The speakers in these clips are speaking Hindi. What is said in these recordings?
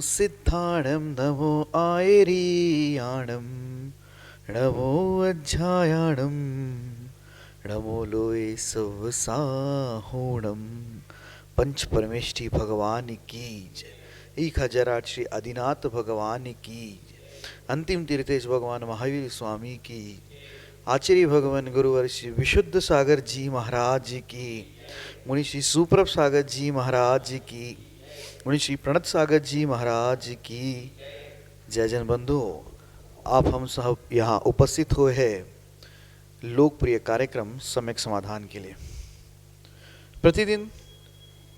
सिद्धाणं नमो आयरीयाणं नमो अध्यायाणं नमो लोए सवसाहोणम। पंच परमेष्ठी भगवान की जय। 1008 श्री आदिनाथ भगवान की जय। अंतिम तीर्थेश भगवान महावीर स्वामी की। आचार्य भगवान गुरुवर श्री विशुद्ध सागर जी महाराज की। मुनि श्री सुप्रभ सागर जी महाराज की। मुनि श्री प्रणत सागर जी महाराज की जय। जन बंधु, आप हम सब यहाँ उपस्थित हुए हैं लोकप्रिय कार्यक्रम सम्यक समाधान के लिए। प्रतिदिन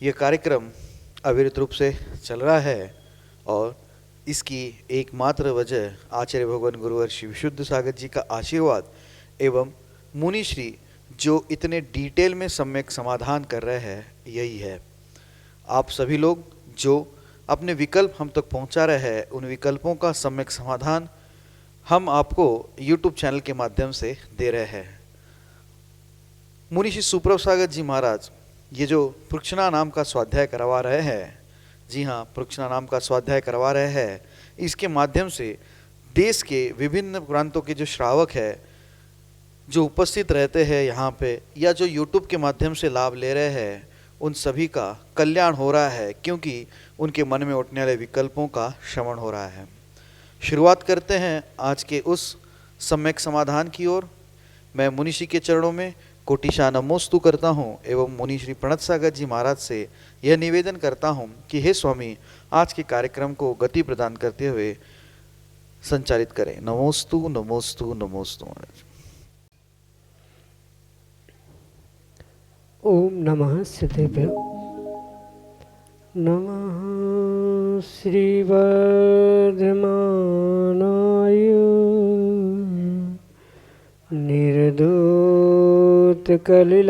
ये कार्यक्रम अविरत रूप से चल रहा है और इसकी एकमात्र वजह आचार्य भगवान गुरुवर श्री विशुद्ध सागर जी का आशीर्वाद एवं मुनि श्री जो इतने डिटेल में सम्यक समाधान कर रहे हैं यही है। आप सभी लोग जो अपने विकल्प हम तक पहुंचा रहे हैं उन विकल्पों का सम्यक समाधान हम आपको YouTube चैनल के माध्यम से दे रहे हैं। मुनि श्री सुप्रभ सागर जी महाराज ये जो पृक्षणा नाम का स्वाध्याय करवा रहे हैं, जी हाँ, पृक्षणा नाम का स्वाध्याय करवा रहे हैं, इसके माध्यम से देश के विभिन्न प्रांतों के जो श्रावक है जो उपस्थित रहते हैं यहाँ पे या जो YouTube के माध्यम से लाभ ले रहे हैं उन सभी का कल्याण हो रहा है, क्योंकि उनके मन में उठने वाले विकल्पों का श्रवण हो रहा है। शुरुआत करते हैं आज के उस सम्यक समाधान की ओर। मैं मुनि श्री के चरणों में कोटिशा नमोस्तु करता हूँ एवं मुनि श्री प्रणत सागर जी महाराज से यह निवेदन करता हूँ कि हे स्वामी, आज के कार्यक्रम को गति प्रदान करते हुए संचालित करें। नमोस्तु नमोस्तु नमोस्तु महाराज। ओम नमः सिद्धेभ्यो। नमः श्री वर्धमानाय निर्दूत कलिलात्मने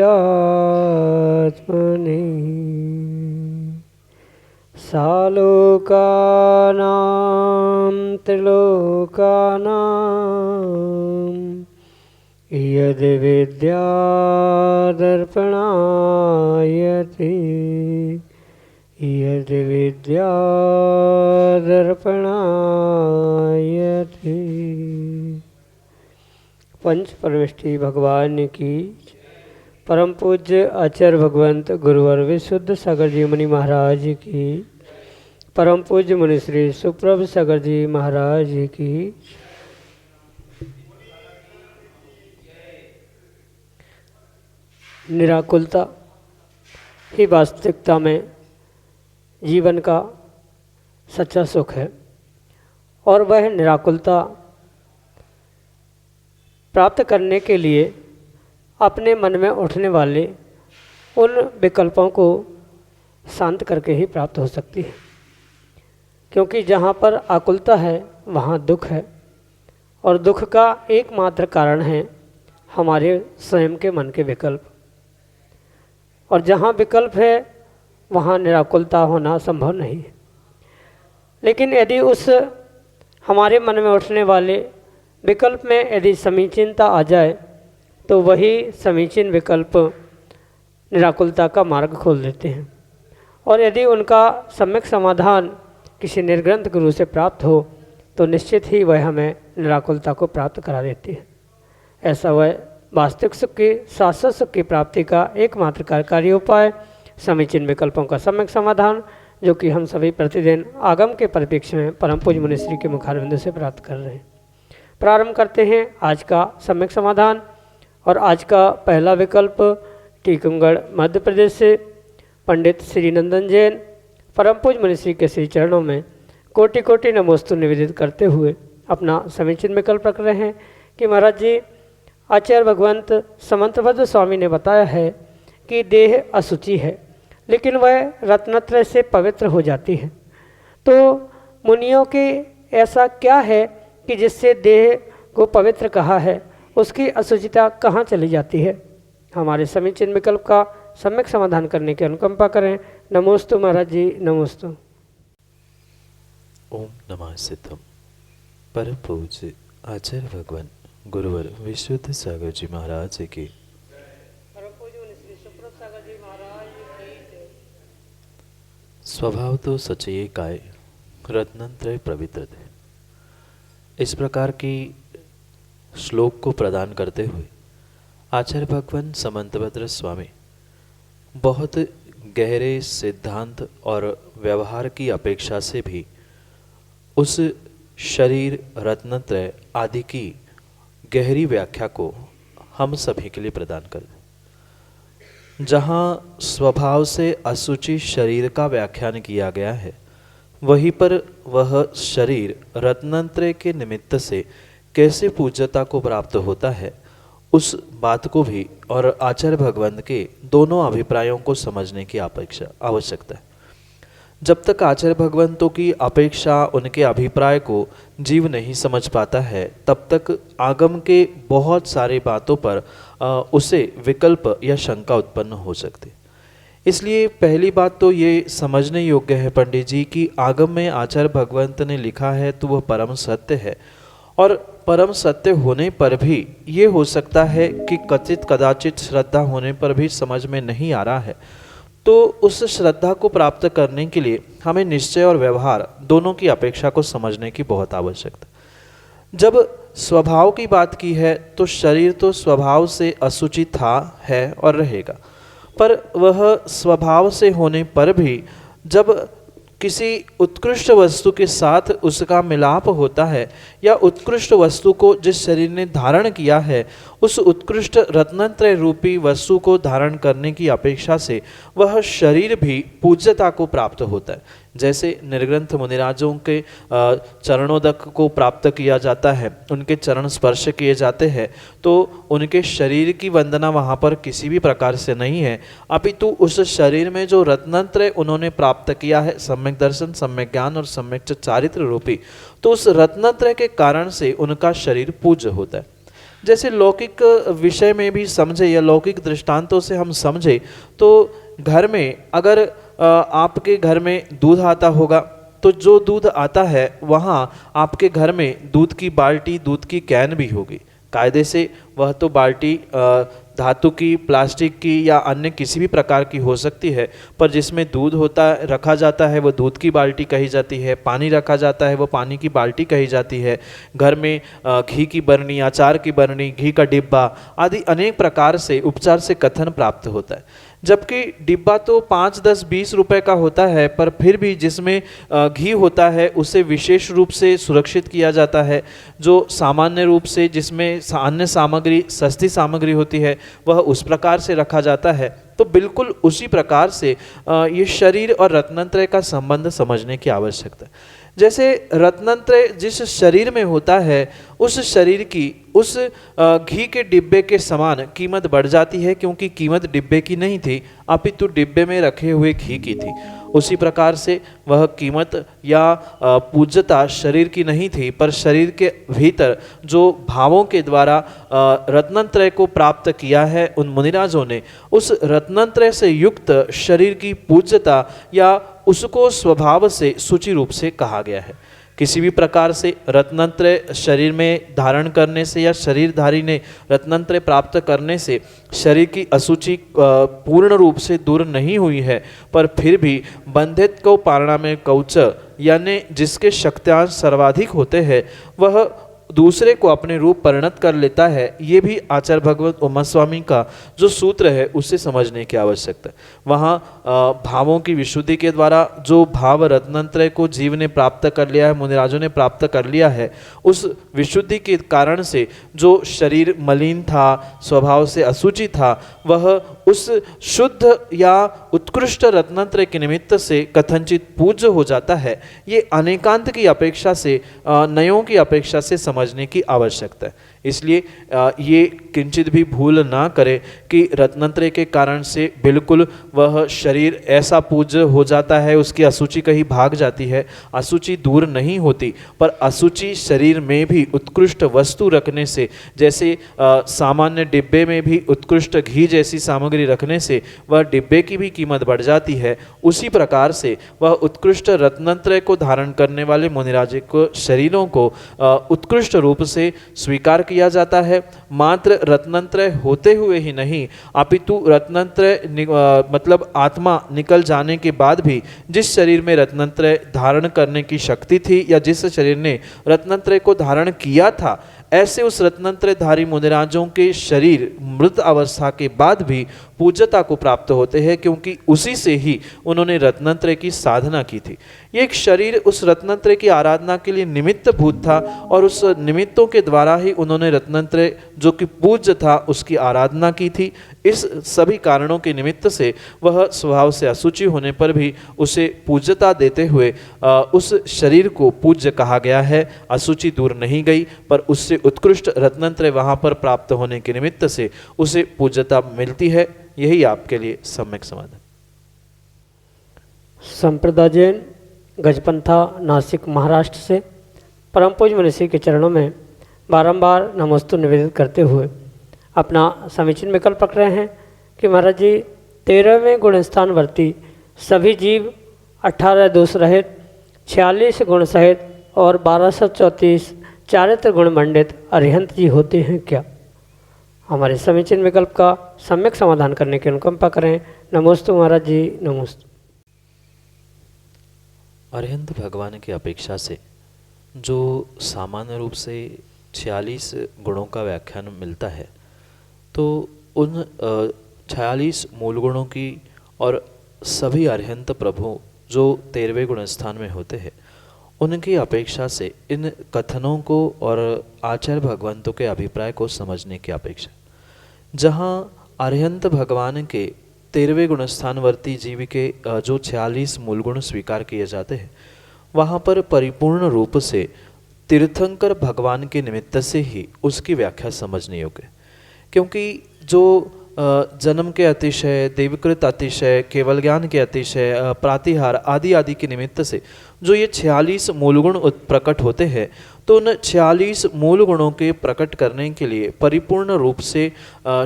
सालोकानां त्रिलोकानां यद विद्यादर्पणायते यद विद्यादर्पणायते। पंच परमेष्ठी भगवान की। परम पूज्य आचार्य भगवंत गुरुवर विशुद्ध सागर जी मुनि महाराज की। परम पूज्य मुनि श्री सुप्रभ सागर जी महाराज की। निराकुलता ही वास्तविकता में जीवन का सच्चा सुख है और वह निराकुलता प्राप्त करने के लिए अपने मन में उठने वाले उन विकल्पों को शांत करके ही प्राप्त हो सकती है, क्योंकि जहाँ पर आकुलता है वहाँ दुख है और दुख का एकमात्र कारण है हमारे स्वयं के मन के विकल्प, और जहाँ विकल्प है वहाँ निराकुलता होना संभव नहीं है। लेकिन यदि उस हमारे मन में उठने वाले विकल्प में यदि समीचीनता आ जाए तो वही समीचीन विकल्प निराकुलता का मार्ग खोल देते हैं, और यदि उनका सम्यक समाधान किसी निर्ग्रंथ गुरु से प्राप्त हो तो निश्चित ही वह हमें निराकुलता को प्राप्त करा देती है। ऐसा वह वास्तविक सुख की शाश्वत सुख की प्राप्ति का एकमात्र कार्यकारी उपाय समीचीन विकल्पों का सम्यक समाधान, जो कि हम सभी प्रतिदिन आगम के परिप्रेक्ष्य में परम पूज्य मुनि श्री के मुखारविंद से प्राप्त कर रहे हैं। प्रारंभ करते हैं आज का सम्यक समाधान। और आज का पहला विकल्प टीकमगढ़ मध्य प्रदेश से पंडित श्री नंदन जैन परम पूज्य मुनि श्री के श्री चरणों में कोटि कोटि नमोस्तु निवेदित करते हुए अपना समीचीन विकल्प रख रहे हैं कि महाराज जी, आचार्य भगवंत समंतभद्र स्वामी ने बताया है कि देह अशुचि है लेकिन वह रत्नत्रय से पवित्र हो जाती है, तो मुनियों के ऐसा क्या है कि जिससे देह को पवित्र कहा है, उसकी अशुचिता कहाँ चली जाती है? हमारे समीचीन विकल्प का सम्यक समाधान करने की अनुकंपा करें। नमोस्तु महाराज जी, नमोस्तु। ओम नमः सिद्धम। परम पूज्य आचार्य भगवान गुरुवर विशुद्ध सागर जी महाराज की। स्वभाव तो सचये काय रत्नत्रय पवित्र थे। इस प्रकार की श्लोक को प्रदान करते हुए आचार्य भगवान समंतभद्र स्वामी बहुत गहरे सिद्धांत और व्यवहार की अपेक्षा से भी उस शरीर रत्नत्रय आदि की गहरी व्याख्या को हम सभी के लिए प्रदान कर दें। जहाँ स्वभाव से असुचि शरीर का व्याख्यान किया गया है, वहीं पर वह शरीर रत्नत्रय के निमित्त से कैसे पूज्यता को प्राप्त होता है, उस बात को भी और आचार्य भगवंत के दोनों अभिप्रायों को समझने की आवश्यकता है। जब तक आचार्य भगवंतों की अपेक्षा उनके अभिप्राय को जीव नहीं समझ पाता है, तब तक आगम के बहुत सारी बातों पर उसे विकल्प या शंका उत्पन्न हो सकती। इसलिए पहली बात तो ये समझने योग्य है पंडित जी कि आगम में आचार्य भगवंत ने लिखा है तो वह परम सत्य है, और परम सत्य होने पर भी ये हो सकता है कि कदाचित श्रद्धा होने पर भी समझ में नहीं आ रहा है। तो उस श्रद्धा को प्राप्त करने के लिए हमें निश्चय और व्यवहार दोनों की अपेक्षा को समझने की बहुत आवश्यकता। जब स्वभाव की बात की है तो शरीर तो स्वभाव से असुचि था, है और रहेगा, पर वह स्वभाव से होने पर भी जब किसी उत्कृष्ट वस्तु के साथ उसका मिलाप होता है या उत्कृष्ट वस्तु को जिस शरीर ने धारण किया है उस उत्कृष्ट रत्नत्रय रूपी वस्तु को धारण करने की अपेक्षा से वह शरीर भी पूज्यता को प्राप्त होता है। जैसे निर्ग्रंथ मुनिराजों के चरणोदक को प्राप्त किया जाता है, उनके चरण स्पर्श किए जाते हैं, तो उनके शरीर की वंदना वहाँ पर किसी भी प्रकार से नहीं है, अपितु उस शरीर में जो रत्नत्रय उन्होंने प्राप्त किया है, सम्यक दर्शन, सम्यक ज्ञान और सम्यक चारित्र रूपी, तो उस रत्नत्रय के कारण से उनका शरीर पूज्य होता है। जैसे लौकिक विषय में भी समझे या लौकिक दृष्टांतों से हम समझे तो घर में अगर आपके घर में दूध आता होगा तो जो दूध आता है वहाँ आपके घर में दूध की बाल्टी, दूध की कैन भी होगी। कायदे से वह तो बाल्टी धातु की, प्लास्टिक की या अन्य किसी भी प्रकार की हो सकती है, पर जिसमें दूध होता रखा जाता है वो दूध की बाल्टी कही जाती है, पानी रखा जाता है वो पानी की बाल्टी कही जाती है। घर में घी की बरनी, अचार की बरनी, घी का डिब्बा आदि अनेक प्रकार से उपचार से कथन प्राप्त होता है। जबकि डिब्बा तो 5, 10, 20 रुपए का होता है, पर फिर भी जिसमें घी होता है उसे विशेष रूप से सुरक्षित किया जाता है। जो सामान्य रूप से जिसमें अन्य सामग्री, सस्ती सामग्री होती है, वह उस प्रकार से रखा जाता है। तो बिल्कुल उसी प्रकार से ये शरीर और रत्नत्रय का संबंध समझने की आवश्यकता है। जैसे रत्नत्रय जिस शरीर में होता है उस शरीर की उस घी के डिब्बे के समान कीमत बढ़ जाती है, क्योंकि कीमत डिब्बे की नहीं थी अपितु डिब्बे में रखे हुए घी की थी। उसी प्रकार से वह कीमत या पूज्यता शरीर की नहीं थी, पर शरीर के भीतर जो भावों के द्वारा रत्नत्रय को प्राप्त किया है उन मुनिराजों ने, उस रत्नत्रय से युक्त शरीर की पूज्यता या उसको स्वभाव से सूची रूप से कहा गया है। किसी भी प्रकार से रत्नत्रय शरीर में धारण करने से या शरीरधारी ने रत्नत्रय प्राप्त करने से शरीर की अशुचि पूर्ण रूप से दूर नहीं हुई है, पर फिर भी बंधित को पारणा में कौच यानी जिसके शक्त्यांश सर्वाधिक होते हैं वह दूसरे को अपने रूप परिणत कर लेता है। ये भी आचार्य भगवत उमा स्वामी का जो सूत्र है उससे समझने की आवश्यकता है। वहाँ भावों की विशुद्धि के द्वारा जो भाव रत्नत्रय को जीव ने प्राप्त कर लिया है, मुनिराजों ने प्राप्त कर लिया है, उस विशुद्धि के कारण से जो शरीर मलिन था, स्वभाव से असुचि था, वह उस शुद्ध या उत्कृष्ट रत्नत्रय के निमित्त से कथनचित पूज्य हो जाता है। ये अनेकांत की अपेक्षा से, नयों की अपेक्षा से समझने की आवश्यकता है। इसलिए ये किंचित भी भूल ना करें कि रत्नत्रय के कारण से बिल्कुल वह शरीर ऐसा पूज्य हो जाता है, उसकी अशुचि कहीं भाग जाती है। अशुचि दूर नहीं होती, पर अशुचि शरीर में भी उत्कृष्ट वस्तु रखने से, जैसे सामान्य डिब्बे में भी उत्कृष्ट घी जैसी सामग्री सामग्री रखने से वह डिब्बे की भी कीमत बढ़ जाती है, उसी प्रकार से वह उत्कृष्ट रत्नत्रय को धारण करने वाले मुनिराज को शरीरों को उत्कृष्ट रूप से स्वीकार किया जाता है। मात्र रत्नत्रय होते हुए ही नहीं, अपितु रत्नत्रय मतलब आत्मा निकल जाने के बाद भी जिस शरीर में रत्नत्रय धारण करने की शक्ति थी या जिस शरीर ने रत्नत्रय को धारण किया था, ऐसे उस रत्नत्रयधारी मुनिराजों के शरीर मृत अवस्था के बाद भी पूज्यता को प्राप्त होते हैं, क्योंकि उसी से ही उन्होंने रत्नत्रय की साधना की थी। ये एक शरीर उस रत्नत्रय की आराधना के लिए निमित्त भूत था और उस निमित्तों के द्वारा ही उन्होंने रत्नत्रय जो कि पूज्य था उसकी आराधना की थी। इस सभी कारणों के निमित्त से वह स्वभाव से असुचि होने पर भी उसे पूज्यता देते हुए उस शरीर को पूज्य कहा गया है। असुचि दूर नहीं गई, पर उससे उत्कृष्ट रत्नत्रय वहाँ पर प्राप्त होने के निमित्त से उसे पूज्यता मिलती है। यही आपके लिए सम्यक समाधान। संप्रदाय जैन गजपंथा नासिक महाराष्ट्र से परम पूज्य मनीषी के चरणों में बारंबार नमोस्तु निवेदित करते हुए अपना समीचीन विकल्प रख रहे हैं कि महाराज जी 13वें गुण स्थान वर्ती सभी जीव 18 दोष रहित 46 गुण सहित और 1234 चारित्र गुण मंडित अरिहंत जी होते हैं क्या? हमारे समीचीन विकल्प का सम्यक समाधान करने की अनुकंपा करें। नमोस्तु महाराज जी, नमोस्तु। अरिहंत भगवान की अपेक्षा से जो सामान्य रूप से 46 गुणों का व्याख्यान मिलता है, तो उन 46 मूल गुणों की और सभी अरिहंत प्रभु जो 13वें गुण स्थान में होते हैं, उनकी अपेक्षा से इन कथनों को और आचार्य भगवंतों के अभिप्राय को समझने की अपेक्षा, जहाँ अरिहंत भगवान के 13वें गुण स्थानवर्ती जीव के जो 46 मूल गुण स्वीकार किए जाते हैं, वहाँ पर परिपूर्ण रूप से तीर्थंकर भगवान के निमित्त से ही उसकी व्याख्या समझने योग्य है। क्योंकि जो जन्म के अतिशय, देवकृत अतिशय, केवल ज्ञान के अतिशय, प्रातिहार आदि आदि के निमित्त से जो ये 46 मूल गुण प्रकट होते हैं, तो उन 46 मूल गुणों के प्रकट करने के लिए परिपूर्ण रूप से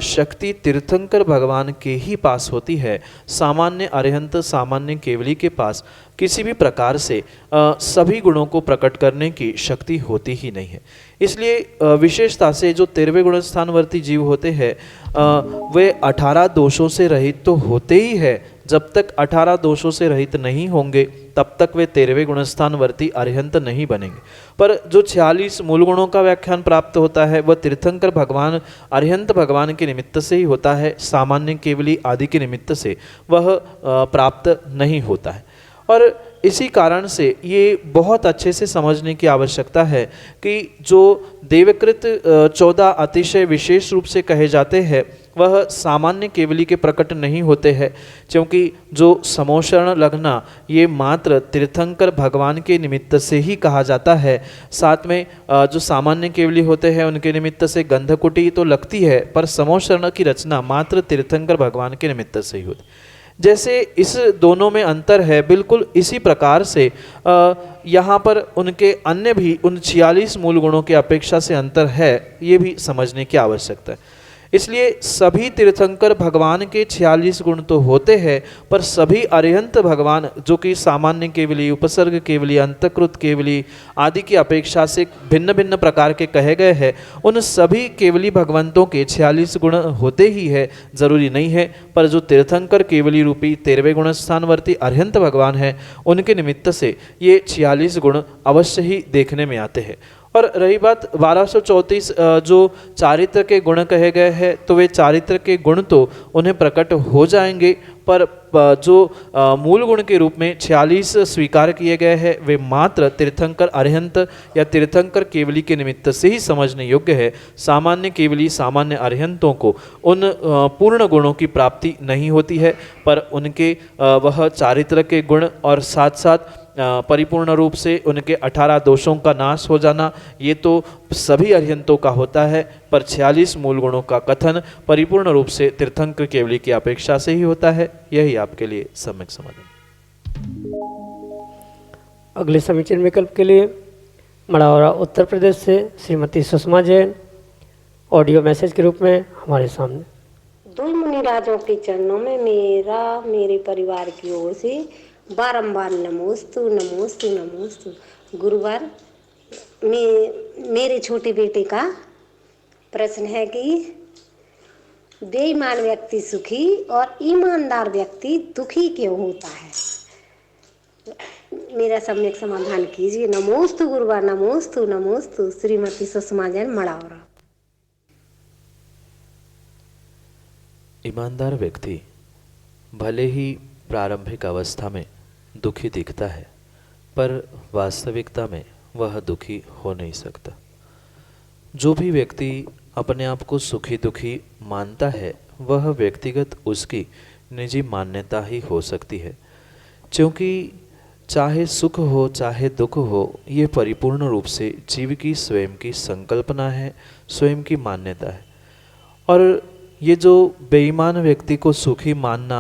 शक्ति तीर्थंकर भगवान के ही पास होती है। सामान्य अरिहंत, सामान्य केवली के पास किसी भी प्रकार से सभी गुणों को प्रकट करने की शक्ति होती ही नहीं है। इसलिए विशेषता से जो 13वें गुण स्थानवर्ती जीव होते हैं, वे 18 दोषों से रहित तो होते ही है। जब तक 18 दोषों से रहित नहीं होंगे तब तक वे 13वें गुणस्थानवर्ती अरिहंत नहीं बनेंगे। पर जो 46 मूल गुणों का व्याख्यान प्राप्त होता है, वह तीर्थंकर भगवान अरिहंत भगवान के निमित्त से ही होता है। सामान्य केवली आदि के निमित्त से वह प्राप्त नहीं होता है। और इसी कारण से ये बहुत अच्छे से समझने की आवश्यकता है कि जो देवकृत 14 अतिशय विशेष रूप से कहे जाते हैं, वह सामान्य केवली के प्रकट नहीं होते हैं, क्योंकि जो समोषण लगना ये मात्र तीर्थंकर भगवान के निमित्त से ही कहा जाता है। साथ में जो सामान्य केवली होते हैं उनके निमित्त से गंधकुटी तो लगती है, पर समोषण की रचना मात्र तीर्थंकर भगवान के निमित्त से ही होती। जैसे इस दोनों में अंतर है, बिल्कुल इसी प्रकार से यहाँ पर उनके अन्य भी उन 46 मूल गुणों की अपेक्षा से अंतर है, ये भी समझने की आवश्यकता है। इसलिए सभी तीर्थंकर भगवान के 46 गुण तो होते हैं, पर सभी अरिहंत भगवान जो कि सामान्य केवली, उपसर्ग केवली, अंतकृत केवली आदि की अपेक्षा से भिन्न भिन्न प्रकार के कहे गए हैं, उन सभी केवली भगवंतों के 46 गुण होते ही है, जरूरी नहीं है। पर जो तीर्थंकर केवली रूपी 13वें गुण स्थानवर्ती अरिहंत भगवान हैं, उनके निमित्त से ये 46 गुण अवश्य ही देखने में आते हैं। और रही बात 1234 जो चारित्र के गुण कहे गए हैं, तो वे चारित्र के गुण तो उन्हें प्रकट हो जाएंगे, पर जो मूल गुण के रूप में 46 स्वीकार किए गए हैं, वे मात्र तीर्थंकर अरिहंत या तीर्थंकर केवली के निमित्त से ही समझने योग्य है। सामान्य केवली, सामान्य अरिहंतों को उन पूर्ण गुणों की प्राप्ति नहीं होती है, पर उनके वह चारित्र के गुण और साथ साथ परिपूर्ण रूप से उनके 18 दोषों का नाश हो जाना, ये तो सभी अरिहंतों का होता है। पर 46 मूल गुणों का कथन परिपूर्ण रूप से तीर्थंकर केवली की अपेक्षा से ही होता है। यही आपके लिए सम्यक समाधान। अगले समीचीन विकल्प के लिए मड़ावरा उत्तर प्रदेश से श्रीमती सुषमा जैन ऑडियो मैसेज के रूप में हमारे सामने। दुई मुनि मुनिराजों के चरणों में मेरा मेरे परिवार की ओर से बारंबार नमोस्तु नमोस्तु नमोस्तु। गुरुवर, मेरे छोटे बेटे का प्रश्न है कि बेईमान व्यक्ति सुखी और ईमानदार व्यक्ति दुखी क्यों होता है? मेरा सम्यक समाधान कीजिए। नमोस्तु गुरुवार, नमोस्तु नमोस्तु। श्रीमती सुषमा जैन, मड़ावरा। ईमानदार व्यक्ति भले ही प्रारंभिक अवस्था में दुखी दिखता है, पर वास्तविकता में वह दुखी हो नहीं सकता। जो भी व्यक्ति अपने आप को सुखी दुखी मानता है, वह व्यक्तिगत उसकी निजी मान्यता ही हो सकती है, क्योंकि चाहे सुख हो चाहे दुख हो, ये परिपूर्ण रूप से जीव की स्वयं की संकल्पना है, स्वयं की मान्यता है। और ये जो बेईमान व्यक्ति को सुखी मानना,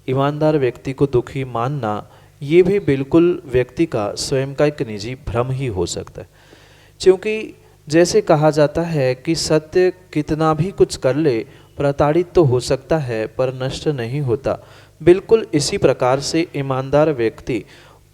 ईमानदार व्यक्ति को दुखी मानना, ये भी बिल्कुल व्यक्ति का स्वयं का एक निजी भ्रम ही हो सकता है। क्योंकि जैसे कहा जाता है कि सत्य कितना भी कुछ कर ले, प्रताड़ित तो हो सकता है पर नष्ट नहीं होता, बिल्कुल इसी प्रकार से ईमानदार व्यक्ति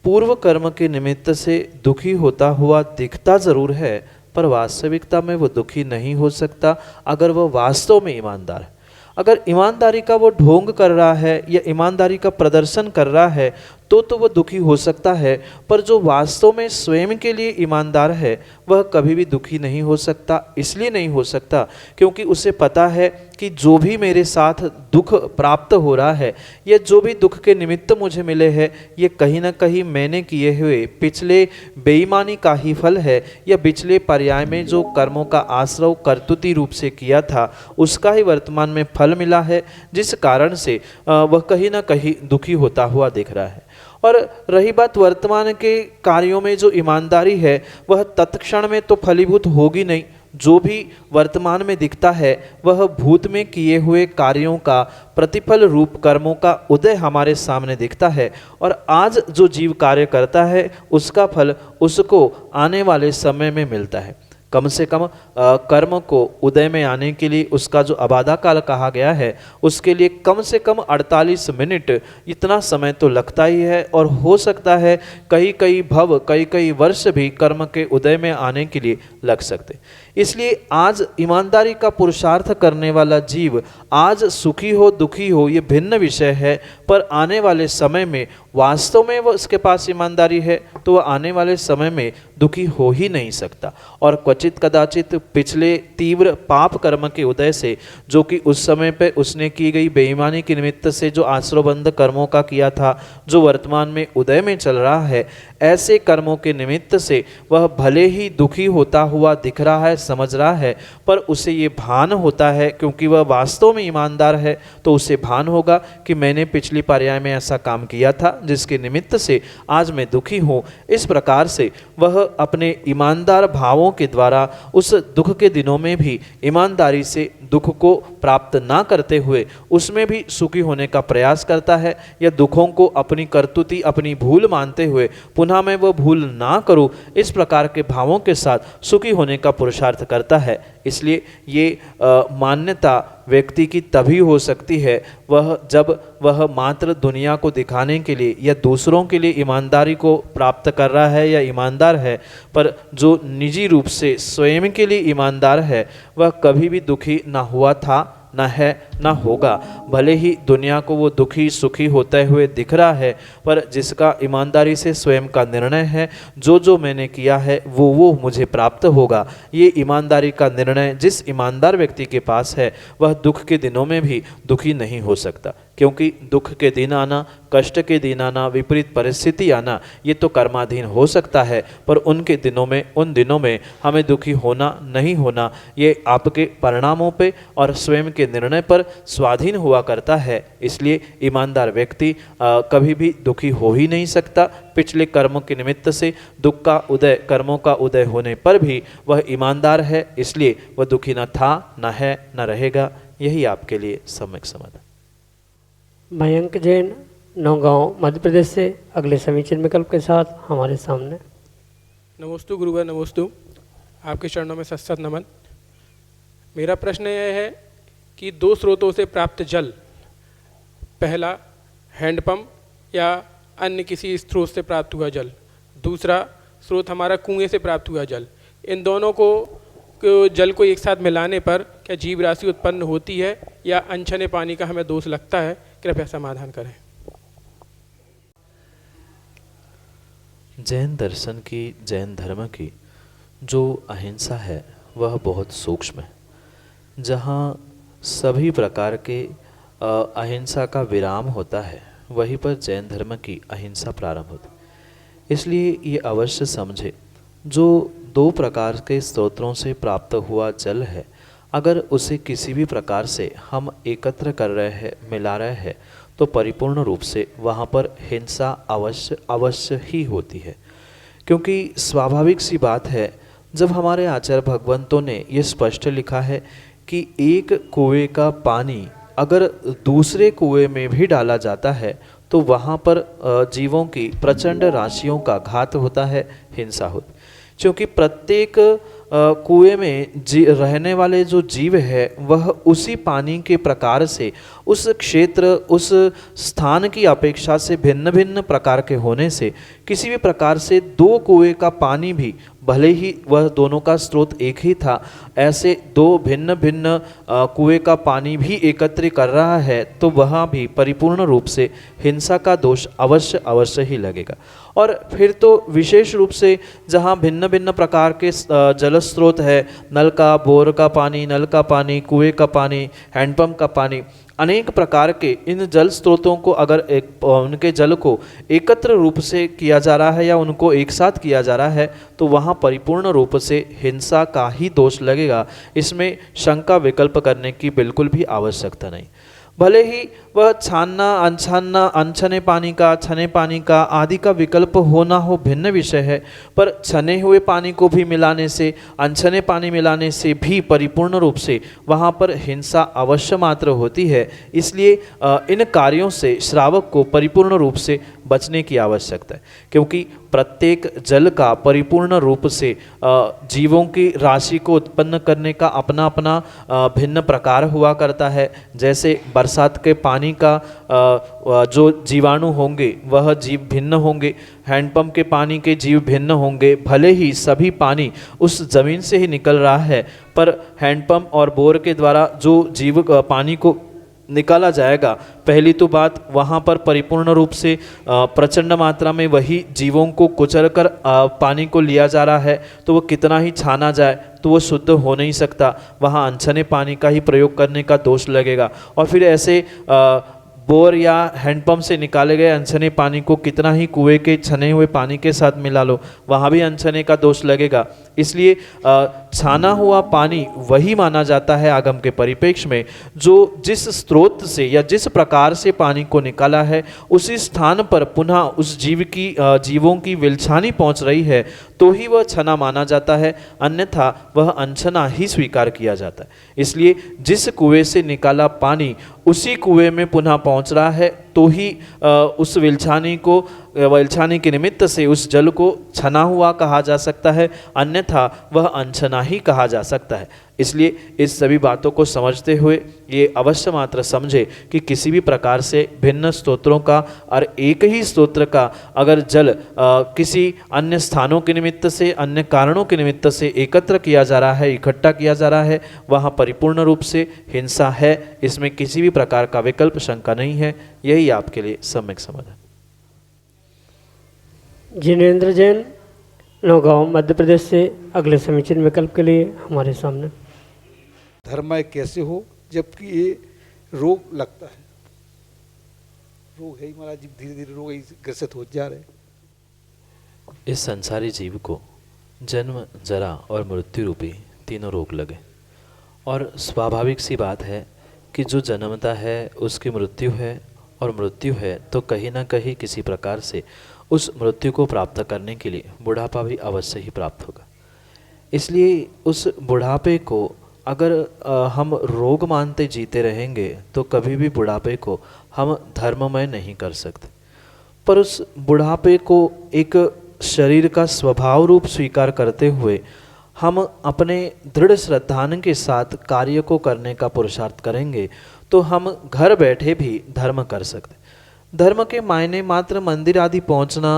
पूर्व कर्म के निमित्त से दुखी होता हुआ दिखता जरूर है, पर वास्तविकता में वो दुखी नहीं हो सकता अगर वह वास्तव में ईमानदार है। अगर ईमानदारी का वो ढोंग कर रहा है या ईमानदारी का प्रदर्शन कर रहा है तो वो दुखी हो सकता है, पर जो वास्तव में स्वयं के लिए ईमानदार है वह कभी भी दुखी नहीं हो सकता। इसलिए नहीं हो सकता क्योंकि उसे पता है कि जो भी मेरे साथ दुख प्राप्त हो रहा है या जो भी दुख के निमित्त मुझे मिले हैं, ये कहीं ना कहीं मैंने किए हुए पिछले बेईमानी का ही फल है, या पिछले पर्याय में जो कर्मों का आश्रव कर्तुति रूप से किया था उसका ही वर्तमान में फल मिला है, जिस कारण से वह कहीं ना कहीं दुखी होता हुआ दिख रहा है। और रही बात वर्तमान के कार्यों में जो ईमानदारी है, वह तत्क्षण में तो फलीभूत होगी नहीं। जो भी वर्तमान में दिखता है वह भूत में किए हुए कार्यों का प्रतिफल रूप कर्मों का उदय हमारे सामने दिखता है, और आज जो जीव कार्य करता है उसका फल उसको आने वाले समय में मिलता है। कम से कम कर्म को उदय में आने के लिए उसका जो अबाधा काल कहा गया है, उसके लिए कम से कम 48 मिनट इतना समय तो लगता ही है, और हो सकता है कई कई भव कई कई वर्ष भी कर्म के उदय में आने के लिए लग सकते। इसलिए आज ईमानदारी का पुरुषार्थ करने वाला जीव आज सुखी हो दुखी हो ये भिन्न विषय है, पर आने वाले समय में वास्तव में वह उसके पास ईमानदारी है तो वह आने वाले समय में दुखी हो ही नहीं सकता। और क्वचित कदाचित पिछले तीव्र पाप कर्म के उदय से, जो कि उस समय पे उसने की गई बेईमानी के निमित्त से जो आश्रवबंध कर्मों का किया था, जो वर्तमान में उदय में चल रहा है, ऐसे कर्मों के निमित्त से वह भले ही दुखी होता हुआ दिख रहा है, समझ रहा है, पर उसे ये भान होता है क्योंकि वह वास्तव में ईमानदार है, तो उसे भान होगा कि मैंने पिछली पर्याय में ऐसा काम किया था जिसके निमित्त से आज मैं दुखी हूँ। इस प्रकार से वह अपने ईमानदार भावों के द्वारा उस दुख के दिनों में भी ईमानदारी से दुख को प्राप्त ना करते हुए उसमें भी सुखी होने का प्रयास करता है, या दुखों को अपनी कर्तुति अपनी भूल मानते हुए पुनः मैं वह भूल ना करूं, इस प्रकार के भावों के साथ सुखी होने का पुरुषार्थ करता है। इसलिए ये मान्यता व्यक्ति की तभी हो सकती है जब वह मात्र दुनिया को दिखाने के लिए या दूसरों के लिए ईमानदारी को प्राप्त कर रहा है या ईमानदार है, पर जो निजी रूप से स्वयं के लिए ईमानदार है वह कभी भी दुखी ना हुआ था, ना है, ना होगा। भले ही दुनिया को वो दुखी सुखी होते हुए दिख रहा है, पर जिसका ईमानदारी से स्वयं का निर्णय है जो मैंने किया है वो मुझे प्राप्त होगा, ये ईमानदारी का निर्णय जिस ईमानदार व्यक्ति के पास है वह दुख के दिनों में भी दुखी नहीं हो सकता। क्योंकि दुख के दिन आना, कष्ट के दिन आना, विपरीत परिस्थिति आना, ये तो कर्माधीन हो सकता है, पर उन दिनों में हमें दुखी होना नहीं होना ये आपके परिणामों पे और स्वयं के निर्णय पर स्वाधीन हुआ करता है। इसलिए ईमानदार व्यक्ति कभी भी दुखी हो ही नहीं सकता। पिछले कर्मों के निमित्त से दुख का उदय, कर्मों का उदय होने पर भी वह ईमानदार है, इसलिए वह दुखी न था, न है, न रहेगा। यही आपके लिए सम्यक समाधान। मयंक जैन, नौगांव, मध्य प्रदेश से अगले समीचीन विकल्प के साथ हमारे सामने। नमोस्तु गुरुवर, नमोस्तु। आपके चरणों में सत्सत नमन। मेरा प्रश्न यह है कि दो स्रोतों से प्राप्त जल पहला हैंडपम्प या अन्य किसी स्रोत से प्राप्त हुआ जल, दूसरा स्रोत हमारा कुएं से प्राप्त हुआ जल। इन दोनों को जल को एक साथ मिलाने पर क्या जीव राशि उत्पन्न होती है या अनछने पानी का हमें दोष लगता है? कृपया समाधान करें। जैन दर्शन की, जैन धर्म की जो अहिंसा है वह बहुत सूक्ष्म है। जहाँ सभी प्रकार के अहिंसा का विराम होता है, वहीं पर जैन धर्म की अहिंसा प्रारंभ होती है। इसलिए ये अवश्य समझे, जो 2 प्रकार के स्तोत्रों से प्राप्त हुआ जल है, अगर उसे किसी भी प्रकार से हम एकत्र कर रहे हैं, मिला रहे हैं, तो परिपूर्ण रूप से वहाँ पर हिंसा अवश्य ही होती है। क्योंकि स्वाभाविक सी बात है, जब हमारे आचार्य भगवंतों ने ये स्पष्ट लिखा है कि एक कुएं का पानी अगर दूसरे कुएं में भी डाला जाता है तो वहाँ पर जीवों की प्रचंड राशियों का घात होता है, हिंसा होती। क्योंकि प्रत्येक कुएं में रहने वाले जो जीव है वह उसी पानी के प्रकार से, उस क्षेत्र, उस स्थान की अपेक्षा से भिन्न भिन्न प्रकार के होने से किसी भी प्रकार से 2 कुएं का पानी भी, भले ही वह दोनों का स्रोत एक ही था, ऐसे 2 भिन्न भिन्न कुएं का पानी भी एकत्र कर रहा है तो वह भी परिपूर्ण रूप से हिंसा का दोष अवश्य ही लगेगा। और फिर तो विशेष रूप से जहाँ भिन्न भिन्न प्रकार के जल स्रोत है, नल का, बोर का पानी, नल का पानी, कुएं का पानी, हैंडपंप का पानी, अनेक प्रकार के इन जल स्रोतों को अगर उनके जल को एकत्र रूप से किया जा रहा है या उनको एक साथ किया जा रहा है तो वहाँ परिपूर्ण रूप से हिंसा का ही दोष लगेगा। इसमें शंका विकल्प करने की बिल्कुल भी आवश्यकता नहीं। भले ही वह छानना, अनछानना, अनछने पानी का, छने पानी का आदि का विकल्प होना हो, भिन्न विषय है, पर छने हुए पानी को भी मिलाने से, अनछने पानी मिलाने से भी परिपूर्ण रूप से वहाँ पर हिंसा अवश्य मात्र होती है। इसलिए इन कार्यों से श्रावक को परिपूर्ण रूप से बचने की आवश्यकता है, क्योंकि प्रत्येक जल का परिपूर्ण रूप से जीवों की राशि को उत्पन्न करने का अपना अपना भिन्न प्रकार हुआ करता है। जैसे बरसात के पानी का जो जीवाणु होंगे वह जीव भिन्न होंगे, हैंडपंप के पानी के जीव भिन्न होंगे। भले ही सभी पानी उस जमीन से ही निकल रहा है, पर हैंडपंप और बोर के द्वारा जो जीव पानी को निकाला जाएगा, पहली तो बात वहाँ पर परिपूर्ण रूप से प्रचंड मात्रा में वही जीवों को कुचल कर पानी को लिया जा रहा है, तो वो कितना ही छाना जाए तो वो शुद्ध हो नहीं सकता, वहाँ अनछने पानी का ही प्रयोग करने का दोष लगेगा। और फिर ऐसे बोर या हैंडपंप से निकाले गए अनछने पानी को कितना ही कुएं के छने हुए पानी के साथ मिला लो, वहाँ भी अनछने का दोष लगेगा। इसलिए छाना हुआ पानी वही माना जाता है आगम के परिप्रेक्ष्य में जो जिस स्रोत से या जिस प्रकार से पानी को निकाला है उसी स्थान पर पुनः उस जीवों की विलछानी पहुँच रही है तो ही वह छना माना जाता है, अन्यथा वह अनछना ही स्वीकार किया जाता है। इसलिए जिस कुएं से निकाला पानी उसी कुएं में पुनः पहुंच रहा है तो ही उस विलछानी के निमित्त से उस जल को छना हुआ कहा जा सकता है, अन्यथा वह अनछना ही कहा जा सकता है। इसलिए इस सभी बातों को समझते हुए ये अवश्य मात्र समझे कि किसी भी प्रकार से भिन्न स्तोत्रों का और एक ही स्तोत्र का अगर जल किसी अन्य स्थानों के निमित्त से, अन्य कारणों के निमित्त से एकत्र किया जा रहा है, इकट्ठा किया जा रहा है, वहाँ परिपूर्ण रूप से हिंसा है। इसमें किसी भी प्रकार का विकल्प, शंका नहीं है। यही आपके लिए सम्यक समाधान। जिनेंद्र जैन, नौगांव, मध्य प्रदेश से अगले समीचीन विकल्प के लिए हमारे सामने। धर्ममय कैसे हो जबकि ये रोग लगता है? रोग है ही महाराज, धीरे धीरे रोग ग्रसित हो जा रहे हैं। इस संसारी जीव को जन्म, जरा और मृत्यु रूपी तीनों रोग लगे, और स्वाभाविक सी बात है कि जो जन्मता है उसकी मृत्यु है, और मृत्यु है तो कहीं ना कहीं किसी प्रकार से उस मृत्यु को प्राप्त करने के लिए बुढ़ापा भी अवश्य ही प्राप्त होगा। इसलिए उस बुढ़ापे को अगर हम रोग मानते जीते रहेंगे तो कभी भी बुढ़ापे को हम धर्ममय नहीं कर सकते। पर उस बुढ़ापे को एक शरीर का स्वभाव रूप स्वीकार करते हुए हम अपने दृढ़ श्रद्धान के साथ कार्य को करने का पुरुषार्थ करेंगे तो हम घर बैठे भी धर्म कर सकते। धर्म के मायने मात्र मंदिर आदि पहुंचना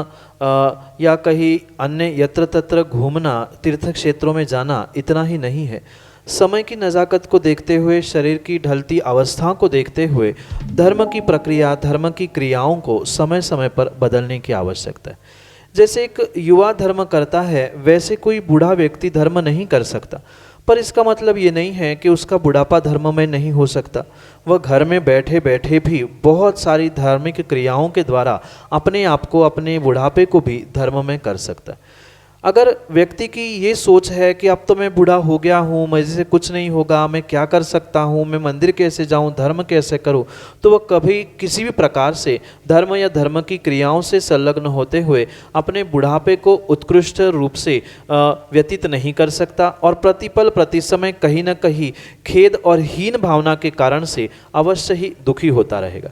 या कहीं अन्य यत्र तत्र घूमना, तीर्थ क्षेत्रों में जाना इतना ही नहीं है। समय की नज़ाकत को देखते हुए, शरीर की ढलती अवस्था को देखते हुए धर्म की प्रक्रिया, धर्म की क्रियाओं को समय समय पर बदलने की आवश्यकता है। जैसे एक युवा धर्म करता है, वैसे कोई बूढ़ा व्यक्ति धर्म नहीं कर सकता। पर इसका मतलब ये नहीं है कि उसका बुढ़ापा धर्म में नहीं हो सकता। वह घर में बैठे बैठे भी बहुत सारी धार्मिक क्रियाओं के द्वारा अपने आप को, अपने बुढ़ापे को भी धर्म में कर सकता है। अगर व्यक्ति की ये सोच है कि अब तो मैं बूढ़ा हो गया हूँ, मुझसे कुछ नहीं होगा, मैं क्या कर सकता हूँ, मैं मंदिर कैसे जाऊँ, धर्म कैसे करूँ, तो वह कभी किसी भी प्रकार से धर्म या धर्म की क्रियाओं से संलग्न होते हुए अपने बुढ़ापे को उत्कृष्ट रूप से व्यतीत नहीं कर सकता और प्रतिपल प्रति समय कहीं न कहीं खेद और हीन भावना के कारण से अवश्य ही दुखी होता रहेगा।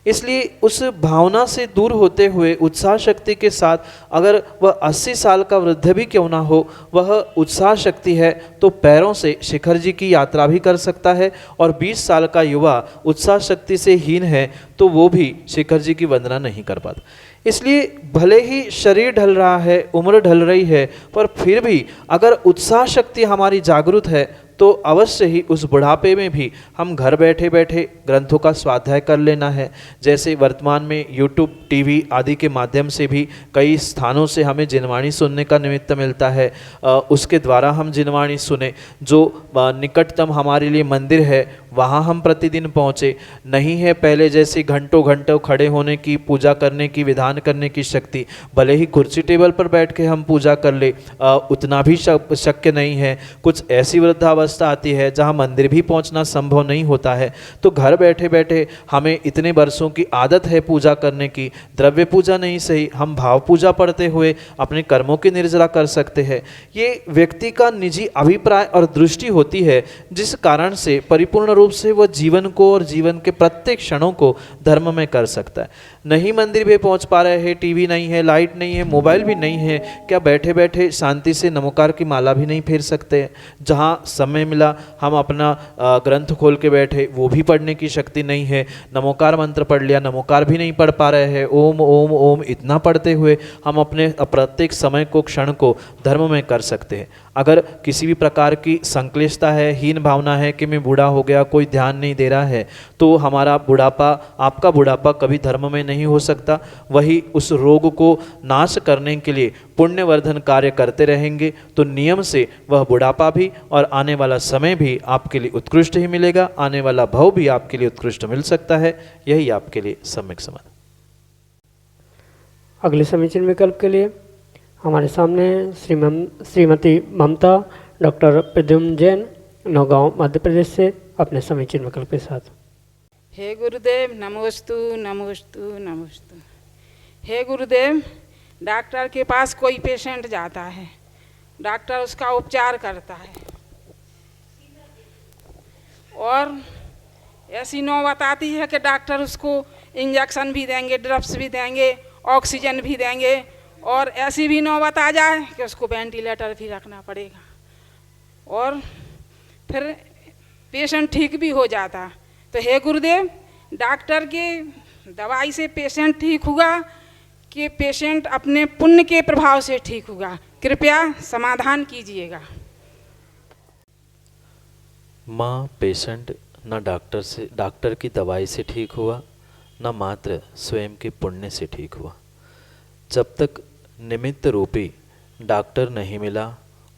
इसलिए उस भावना से दूर होते हुए उत्साह शक्ति के साथ, अगर वह 80 साल का वृद्ध भी क्यों ना हो, वह उत्साह शक्ति है तो पैरों से शिखर जी की यात्रा भी कर सकता है, और 20 साल का युवा उत्साह शक्ति से हीन है तो वो भी शिखर जी की वंदना नहीं कर पाता। इसलिए भले ही शरीर ढल रहा है, उम्र ढल रही है, पर फिर भी अगर उत्साह शक्ति हमारी जागृत है तो अवश्य ही उस बुढ़ापे में भी हम घर बैठे बैठे ग्रंथों का स्वाध्याय कर लेना है। जैसे वर्तमान में यूट्यूब, टीवी आदि के माध्यम से भी कई स्थानों से हमें जिनवाणी सुनने का निमित्त मिलता है। उसके द्वारा हम जिनवाणी सुने। जो निकटतम हमारे लिए मंदिर है वहाँ हम प्रतिदिन पहुँचे। नहीं है पहले जैसे घंटों घंटों खड़े होने की, पूजा करने की, विधान करने की शक्ति, भले ही कुर्सी टेबल पर बैठ के हम पूजा कर ले, उतना भी शक्य नहीं है। कुछ ऐसी वृद्धावस्था आती है जहाँ मंदिर भी पहुँचना संभव नहीं होता है। तो घर बैठे बैठे हमें इतने वर्षों की आदत है पूजा करने की, द्रव्य पूजा नहीं सही, हम भाव पूजा पढ़ते हुए अपने कर्मों की निर्जरा कर सकते हैं। ये व्यक्ति का निजी अभिप्राय और दृष्टि होती है, जिस कारण से परिपूर्ण रूप से वह जीवन को और जीवन के प्रत्येक क्षणों को धर्म में कर सकता है। नहीं मंदिर भी पहुंच पा रहे हैं, टीवी नहीं है, लाइट नहीं है, मोबाइल भी नहीं है, क्या बैठे बैठे शांति से नमोकार की माला भी नहीं फेर सकते हैं? जहां समय मिला हम अपना ग्रंथ खोल के बैठे, वो भी पढ़ने की शक्ति नहीं है। नमोकार मंत्र पढ़ लिया, नमोकार भी नहीं पढ़ पा रहे हैं। ओम ओम ओम इतना पढ़ते हुए हम अपने प्रत्येक समय को, क्षण को धर्म में कर सकते हैं। अगर किसी भी प्रकार की संक्लिष्टता है, हीन भावना है कि मैं बूढ़ा हो गया, कोई ध्यान नहीं दे रहा है, तो हमारा बुढ़ापा, आपका बुढ़ापा कभी धर्म में नहीं हो सकता। वही उस रोग को नाश करने के लिए पुण्यवर्धन कार्य करते रहेंगे तो नियम से वह बुढ़ापा भी और आने वाला समय भी आपके लिए उत्कृष्ट ही मिलेगा, आने वाला भव भी आपके लिए उत्कृष्ट मिल सकता है। यही आपके लिए सम्यक समाधान। अगले समीचीन विकल्प के लिए हमारे सामने श्रीमती ममता डॉक्टर प्रद्युम्न जैन, नौगांव मध्य प्रदेश से अपने समीचीन विकल्प के साथ। हे गुरुदेव, नमोस्तु नमोस्तु नमोस्तु। हे गुरुदेव, डॉक्टर के पास कोई पेशेंट जाता है, डॉक्टर उसका उपचार करता है और ऐसी नौबत आती है कि डॉक्टर उसको इंजेक्शन भी देंगे, ड्रप्स भी देंगे, ऑक्सीजन भी देंगे, और ऐसी भी नौबत आ जाए कि उसको वेंटिलेटर भी रखना पड़ेगा और फिर पेशेंट ठीक भी हो जाता। तो हे गुरुदेव, डॉक्टर के दवाई से पेशेंट ठीक होगा कि पेशेंट अपने पुण्य के प्रभाव से ठीक होगा? कृपया समाधान कीजिएगा। माँ, पेशेंट न डॉक्टर की दवाई से ठीक हुआ, न मात्र स्वयं के पुण्य से ठीक हुआ। जब तक निमित्त रूपी डॉक्टर नहीं मिला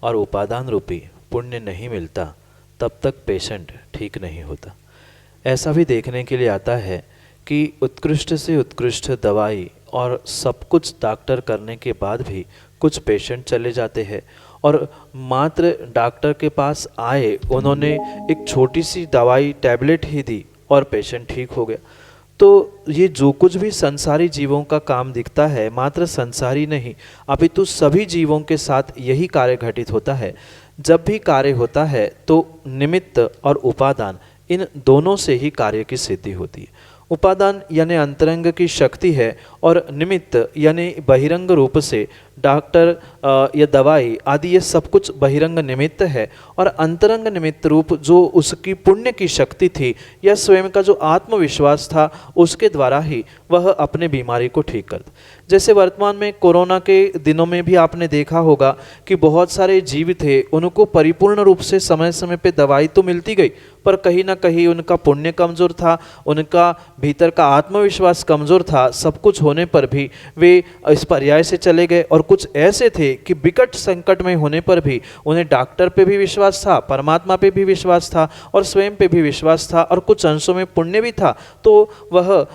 और उपादान रूपी पुण्य नहीं मिलता, तब तक पेशेंट ठीक नहीं होता। ऐसा भी देखने के लिए आता है कि उत्कृष्ट से उत्कृष्ट दवाई और सब कुछ डॉक्टर करने के बाद भी कुछ पेशेंट चले जाते हैं और मात्र डॉक्टर के पास आए, उन्होंने एक छोटी सी दवाई, टैबलेट ही दी और पेशेंट ठीक हो गया। तो ये जो कुछ भी संसारी जीवों का काम दिखता है, मात्र संसारी नहीं अपितु सभी जीवों के साथ यही कार्य घटित होता है। जब भी कार्य होता है तो निमित्त और उपादान, इन दोनों से ही कार्य की सिद्धि होती है। उपादान यानी अंतरंग की शक्ति है और निमित्त यानी बहिरंग रूप से डॉक्टर या दवाई आदि ये सब कुछ बहिरंग निमित्त है, और अंतरंग निमित्त रूप जो उसकी पुण्य की शक्ति थी या स्वयं का जो आत्मविश्वास था, उसके द्वारा ही वह अपने बीमारी को ठीक करता। जैसे वर्तमान में कोरोना के दिनों में भी आपने देखा होगा कि बहुत सारे जीव थे, उनको परिपूर्ण रूप से समय समय पे दवाई तो मिलती गई, पर कहीं ना कहीं उनका पुण्य कमज़ोर था, उनका भीतर का आत्मविश्वास कमज़ोर था। सब कुछ होने पर भी वे इस पर्याय से चले गए। और कुछ ऐसे थे कि विकट संकट में होने पर भी उन्हें डॉक्टर पे भी विश्वास था, परमात्मा पे भी विश्वास था और स्वयं पे भी विश्वास था, और कुछ अंशों में पुण्य भी था, तो वह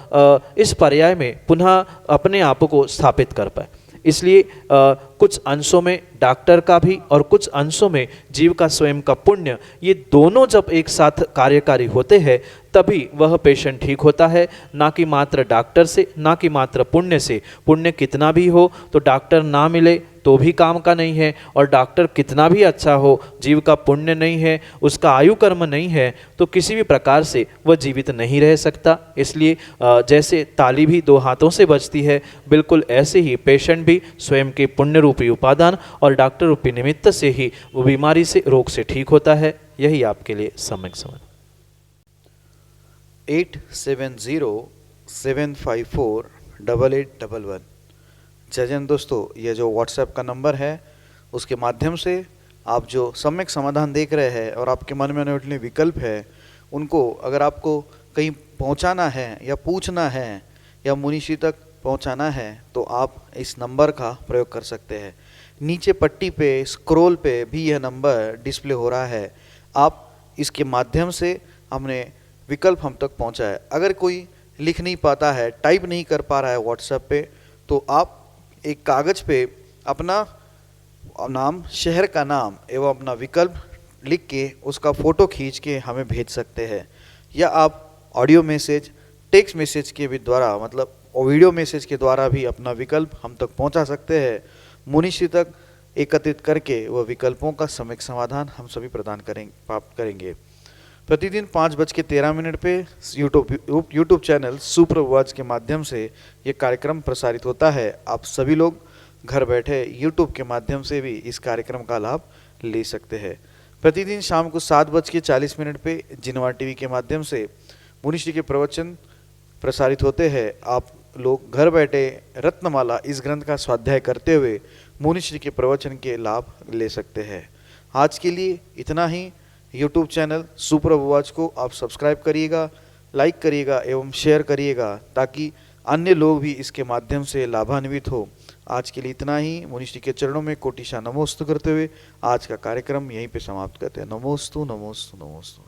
इस पर्याय में पुनः अपने आप को स्थापित कर पाए। इसलिए कुछ अंशों में डॉक्टर का भी और कुछ अंशों में जीव का स्वयं का पुण्य, ये दोनों जब एक साथ कार्यकारी होते हैं तभी वह पेशेंट ठीक होता है, ना कि मात्र डॉक्टर से, ना कि मात्र पुण्य से। पुण्य कितना भी हो तो डॉक्टर ना मिले तो भी काम का नहीं है, और डॉक्टर कितना भी अच्छा हो, जीव का पुण्य नहीं है, उसका आयु कर्म नहीं है, तो किसी भी प्रकार से वह जीवित नहीं रह सकता। इसलिए जैसे ताली भी दो हाथों से बजती है, बिल्कुल ऐसे ही पेशेंट भी स्वयं के पुण्य रूपी उपादान और डॉक्टर रूपी निमित्त से ही वो बीमारी से, रोग से ठीक होता है। यही आपके लिए सम्यक समझ। 8707548811। जय जन दोस्तों, ये जो व्हाट्सएप का नंबर है उसके माध्यम से आप जो सम्यक समाधान देख रहे हैं और आपके मन में उठने विकल्प है, उनको अगर आपको कहीं पहुंचाना है या पूछना है या मुनीषी तक पहुंचाना है तो आप इस नंबर का प्रयोग कर सकते हैं। नीचे पट्टी पे स्क्रॉल पे भी यह नंबर डिस्प्ले हो रहा है। आप इसके माध्यम से हमने विकल्प हम तक पहुंचा है। अगर कोई लिख नहीं पाता है, टाइप नहीं कर पा रहा है व्हाट्सएप पे, तो आप एक कागज़ पे अपना नाम, शहर का नाम एवं अपना विकल्प लिख के उसका फ़ोटो खींच के हमें भेज सकते हैं, या आप ऑडियो मैसेज, टेक्स्ट मैसेज के भी द्वारा, मतलब वीडियो मैसेज के द्वारा भी अपना विकल्प हम तक पहुंचा सकते हैं। मुनीषी तक एकत्रित करके वह विकल्पों का सम्यक समाधान हम सभी प्रदान प्राप्त करेंगे। प्रतिदिन 5:13 पे यूट्यूब चैनल सुप्रभात के माध्यम से ये कार्यक्रम प्रसारित होता है। आप सभी लोग घर बैठे यूट्यूब के माध्यम से भी इस कार्यक्रम का लाभ ले सकते हैं। प्रतिदिन शाम को 7:40 पे जिनवा टीवी के माध्यम से मुनीषी के प्रवचन प्रसारित होते हैं। आप लोग घर बैठे रत्नमाला इस ग्रंथ का स्वाध्याय करते हुए मुनीषी के प्रवचन के लाभ ले सकते हैं। आज के लिए इतना ही। यूट्यूब चैनल सुप्रभात को आप सब्सक्राइब करिएगा, लाइक करिएगा एवं शेयर करिएगा, ताकि अन्य लोग भी इसके माध्यम से लाभान्वित हो। आज के लिए इतना ही। मुनीषी के चरणों में कोटिशा नमोस्तु करते हुए आज का कार्यक्रम यहीं पे समाप्त करते हैं। नमोस्तु नमोस्तु नमोस्तु।